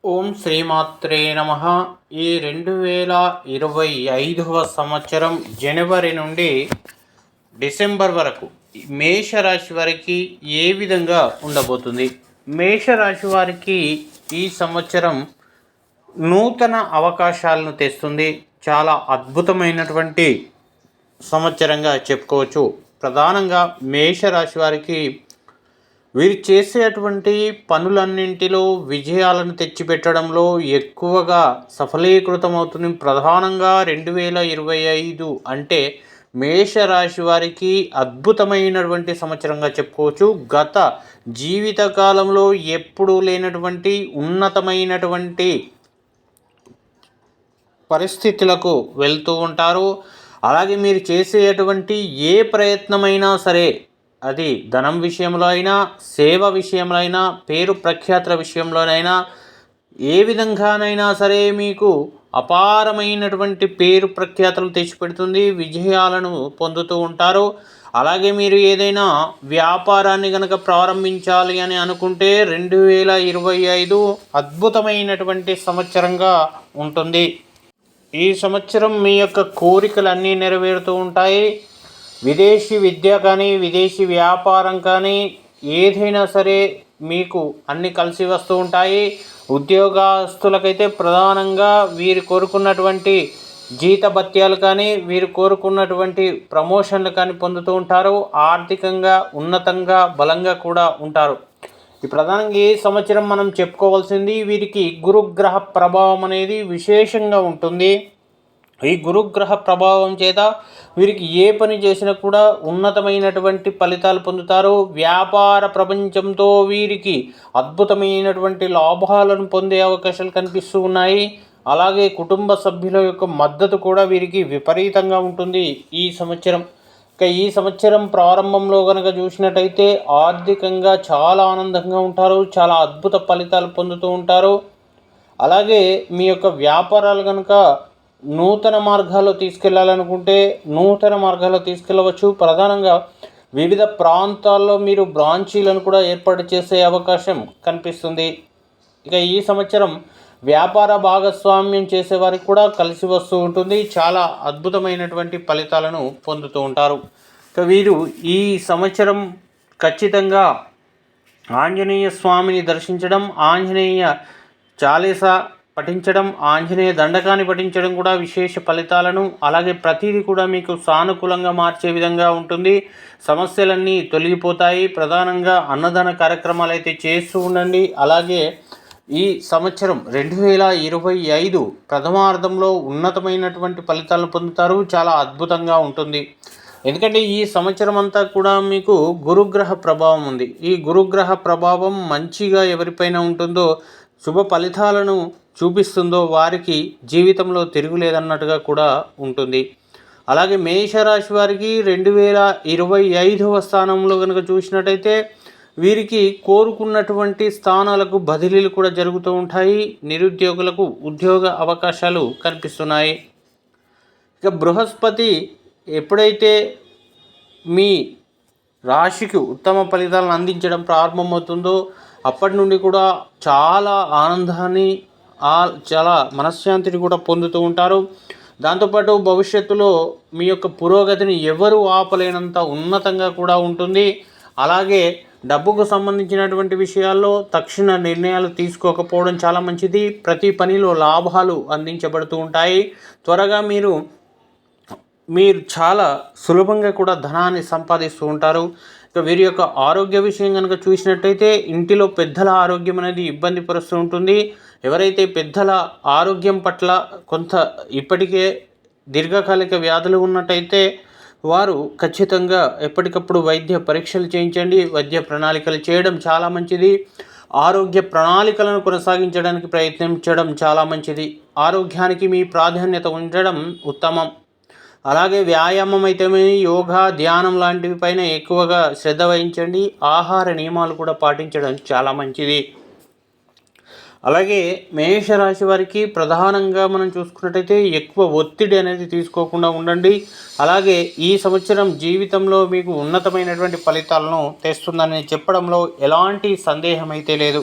ఓం శ్రీమాత్రే నమ. ఈ 2025వ సంవత్సరం జనవరి నుండి డిసెంబర్ వరకు మేషరాశి వారికి ఏ విధంగా ఉండబోతుంది? మేషరాశి వారికి ఈ సంవత్సరం నూతన అవకాశాలను తెస్తుంది. చాలా అద్భుతమైనటువంటి సంవత్సరంగా చెప్పుకోవచ్చు. ప్రధానంగా మేషరాశి వారికి వీరు చేసేటువంటి పనులన్నింటిలో విజయాలను తెచ్చిపెట్టడంలో ఎక్కువగా సఫలీకృతమవుతుంది. ప్రధానంగా 2025 అంటే మేషరాశి వారికి అద్భుతమైనటువంటి సంవత్సరంగా చెప్పుకోవచ్చు. గత జీవితకాలంలో ఎప్పుడూ లేనటువంటి ఉన్నతమైనటువంటి పరిస్థితులకు వెళ్తూ ఉంటారు. అలాగే మీరు చేసేటువంటి ఏ ప్రయత్నమైనా సరే, అది ధనం విషయంలో అయినా, సేవ విషయంలో అయినా, పేరు ప్రఖ్యాతుల విషయంలోనైనా, ఏ విధంగానైనా సరే మీకు అపారమైనటువంటి పేరు ప్రఖ్యాతులు తెచ్చిపెడుతుంది. విజయాలను పొందుతూ ఉంటారు. అలాగే మీరు ఏదైనా వ్యాపారాన్ని కనుక ప్రారంభించాలి అని అనుకుంటే 2025 అద్భుతమైనటువంటి సంవత్సరంగా ఉంటుంది. ఈ సంవత్సరం మీ యొక్క కోరికలన్నీ నెరవేరుతూ ఉంటాయి. విదేశీ విద్య కానీ, విదేశీ వ్యాపారం కానీ, ఏదైనా సరే మీకు అన్నీ కలిసి వస్తూ ఉంటాయి. ఉద్యోగస్తులకైతే ప్రధానంగా వీరు కోరుకున్నటువంటి జీతభత్యాలు కానీ, వీరు కోరుకున్నటువంటి ప్రమోషన్లు కానీ పొందుతూ ఉంటారు. ఆర్థికంగా ఉన్నతంగా బలంగా కూడా ఉంటారు. ఈ ప్రధానంగా ఈ సంవత్సరం మనం చెప్పుకోవాల్సింది, వీరికి గురుగ్రహ ప్రభావం అనేది విశేషంగా ఉంటుంది. ఈ గురుగ్రహ ప్రభావం చేత వీరికి ఏ పని చేసినా కూడా ఉన్నతమైనటువంటి ఫలితాలు పొందుతారు. వ్యాపార ప్రపంచంతో వీరికి అద్భుతమైనటువంటి లాభాలను పొందే అవకాశాలు కనిపిస్తూ ఉన్నాయి. అలాగే కుటుంబ సభ్యుల యొక్క మద్దతు కూడా వీరికి విపరీతంగా ఉంటుంది ఈ సంవత్సరం. ఈ సంవత్సరం ప్రారంభంలో కనుక చూసినట్టయితే ఆర్థికంగా చాలా ఆనందంగా ఉంటారు. చాలా అద్భుత ఫలితాలు పొందుతూ ఉంటారు. అలాగే మీ యొక్క వ్యాపారాలు కనుక నూతన మార్గాల్లో తీసుకెళ్లాలనుకుంటే నూతన మార్గాల్లో తీసుకెళ్ళవచ్చు. ప్రధానంగా వివిధ ప్రాంతాల్లో మీరు బ్రాంచీలను కూడా ఏర్పాటు చేసే అవకాశం కనిపిస్తుంది. ఇక ఈ సంవత్సరం వ్యాపార భాగస్వామ్యం చేసేవారికి కూడా కలిసి వస్తూ ఉంటుంది. చాలా అద్భుతమైనటువంటి ఫలితాలను పొందుతూ ఉంటారు. ఇక వీరు ఈ సంవత్సరం ఖచ్చితంగా ఆంజనేయ స్వామిని దర్శించడం, ఆంజనేయ చాలీసా పఠించడం, ఆంజనేయ దండకాన్ని పఠించడం కూడా విశేష ఫలితాలను, అలాగే ప్రతిదీ కూడా మీకు సానుకూలంగా మార్చే విధంగా ఉంటుంది. సమస్యలన్నీ తొలగిపోతాయి. ప్రధానంగా అన్నదాన కార్యక్రమాలు అయితే చేస్తూ ఉండండి. అలాగే ఈ సంవత్సరం 2025 ప్రథమార్థంలో ఉన్నతమైనటువంటి ఫలితాలను పొందుతారు. చాలా అద్భుతంగా ఉంటుంది. ఎందుకంటే ఈ సంవత్సరం అంతా కూడా మీకు గురుగ్రహ ప్రభావం ఉంది. ఈ గురుగ్రహ ప్రభావం మంచిగా ఎవరిపైన ఉంటుందో, శుభ ఫలితాలను చూపిస్తుందో వారికి జీవితంలో తిరుగులేదన్నట్టుగా కూడా ఉంటుంది. అలాగే మేషరాశి వారికి 2025వ స్థానంలో కనుక చూసినట్టయితే వీరికి కోరుకున్నటువంటి స్థానాలకు బదిలీలు కూడా జరుగుతూ ఉంటాయి. నిరుద్యోగులకు ఉద్యోగ అవకాశాలు కనిపిస్తున్నాయి. ఇక బృహస్పతి ఎప్పుడైతే మీ రాశికి ఉత్తమ ఫలితాలను అందించడం ప్రారంభమవుతుందో అప్పటి నుండి కూడా చాలా ఆనందాన్ని, చాలా మనశ్శాంతిని కూడా పొందుతూ ఉంటారు. దాంతోపాటు భవిష్యత్తులో మీ యొక్క పురోగతిని ఎవరు ఆపలేనంత ఉన్నతంగా కూడా ఉంటుంది. అలాగే డబ్బుకు సంబంధించినటువంటి విషయాల్లో తక్షణ నిర్ణయాలు తీసుకోకపోవడం చాలా మంచిది. ప్రతి పనిలో లాభాలు అందించబడుతూ ఉంటాయి. త్వరగా మీరు చాలా సులభంగా కూడా ధనాన్ని సంపాదిస్తూ ఉంటారు. ఇక వీరి యొక్క ఆరోగ్య విషయం కనుక చూసినట్టయితే ఇంటిలో పెద్దల ఆరోగ్యం అనేది ఇబ్బంది పరుస్తూ ఉంటుంది. ఎవరైతే పెద్దల ఆరోగ్యం పట్ల కొంత ఇప్పటికే దీర్ఘకాలిక వ్యాధులు ఉన్నట్టయితే వారు ఖచ్చితంగా ఎప్పటికప్పుడు వైద్య పరీక్షలు చేయించండి. వైద్య ప్రణాళికలు చేయడం చాలా మంచిది. ఆరోగ్య ప్రణాళికలను కొనసాగించడానికి ప్రయత్నించడం చాలా మంచిది. ఆరోగ్యానికి మీ ప్రాధాన్యత ఉండడం ఉత్తమం. అలాగే వ్యాయామం అయితేనే యోగా, ధ్యానం లాంటివి పైన ఎక్కువగా శ్రద్ధ వహించండి. ఆహార నియమాలు కూడా పాటించడం చాలా మంచిది. అలాగే మేషరాశి వారికి ప్రధానంగా మనం చూసుకున్నట్టయితే ఎక్కువ ఒత్తిడి అనేది తీసుకోకుండా ఉండండి. అలాగే ఈ సంవత్సరం జీవితంలో మీకు ఉన్నతమైనటువంటి ఫలితాలను తెస్తుందని చెప్పడంలో ఎలాంటి సందేహం అయితే లేదు.